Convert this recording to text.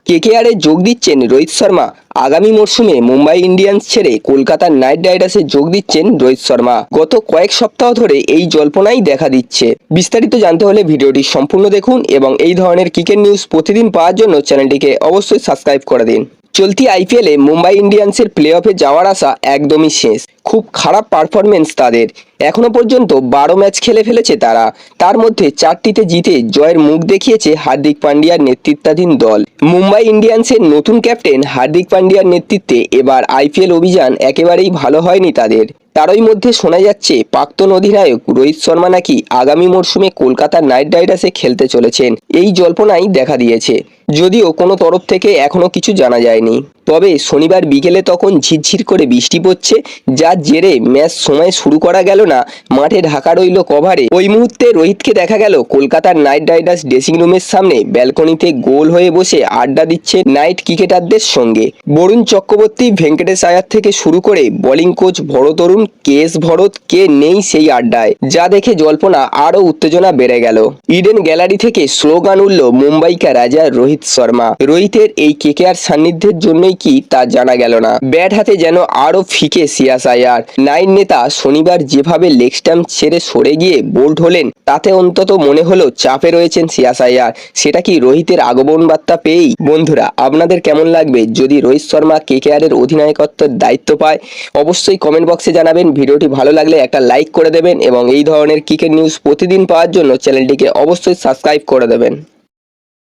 কেকেআরে যোগ দিচ্ছেন রোহিত শর্মা। আগামী মরশুমে মুম্বাই ইন্ডিয়ান্স ছেড়ে কলকাতার নাইট রাইডার্সে যোগ দিচ্ছেন রোহিত শর্মা। গত কয়েক সপ্তাহ ধরে এই জল্পনাই দেখা দিচ্ছে। বিস্তারিত জানতে হলে ভিডিওটি সম্পূর্ণ দেখুন এবং এই ধরনের ক্রিকেট নিউজ প্রতিদিন পাওয়ার জন্য চ্যানেলটিকে অবশ্যই সাবস্ক্রাইব করে দিন। চলতি আইপিএলে মুম্বাই ইন্ডিয়ান্সের প্লে অফে যাওয়ার আশা একদমই শেষ। খুব খারাপ পারফরমেন্স তাদের। এখনো পর্যন্ত 12 ম্যাচ খেলে ফেলেছে তারা। তার মধ্যে 4টিতে জিতে জয়ের মুখ দেখিয়েছে হার্দিক পান্ডিয়ার নেতৃত্বাধীন দল। মুম্বাই ইন্ডিয়ান্সের নতুন ক্যাপ্টেন হার্দিক পান্ডিয়ার নেতৃত্বে এবার আইপিএল অভিযান একেবারেই ভালো হয়নি তাদের। তারই মধ্যে শোনা যাচ্ছে প্রাক্তন অধিনায়ক রোহিত শর্মা নাকি আগামী মরশুমে কলকাতা নাইট রাইডার্সে খেলতে চলেছেন। এই জল্পনাই দেখা দিয়েছে, যদিও কোনো তরফ থেকে এখনো কিছু জানা যায়নি। তবে শনিবার বিকেলে তখন ঝিরঝির করে বৃষ্টি পড়ছে, যার জেরে ম্যাচ সময় শুরু করা গেল না। মাঠে ঢাকা রইল কভারে। ওই মুহূর্তে রোহিতকে দেখা গেল কলকাতার নাইট রাইডার্স ড্রেসিং রুমের সামনে ব্যালকনিতে গোল হয়ে বসে আড্ডা দিচ্ছে নাইট ক্রিকেটারদের সঙ্গে। বরুণ চক্রবর্তী, ভেঙ্কটেশ আয়ার থেকে শুরু করে বোলিং কোচ ভরত অরুণ, কেএস ভরত কে নেই সেই আড্ডায়, যা দেখে জল্পনা আরও উত্তেজনা বেড়ে গেল। ইডেন গ্যালারি থেকে স্লোগান উঠল মুম্বাই কা রাজা রোহিত শর্মা। রোহিতের এই কেকেআর সান্নিধ্যের জন্যই কি তা জানা গেল না। ব্যাট হাতে যেন আরও ফিকে শ্রেয়াস আয়ার। নাইন নেতা শনিবার যেভাবে লেগ স্ট্যাম্প ছেড়ে সরে গিয়ে বোল্ড হলেন, তাতে অন্তত মনে হলো চাপে রয়েছেন শ্রেয়াস আয়ার। সেটা কি রোহিতের আগমন বার্তা পেয়েই? বন্ধুরা, আপনাদের কেমন লাগবে যদি রোহিত শর্মা কেকেআরের অধিনায়কত্বের দায়িত্ব পায়? অবশ্যই কমেন্ট বক্সে জানাবেন। ভিডিওটি ভালো লাগলে একটা লাইক করে দেবেন এবং এই ধরনের ক্রিকেট নিউজ প্রতিদিন পাওয়ার জন্য চ্যানেলটিকে অবশ্যই সাবস্ক্রাইব করে দেবেন।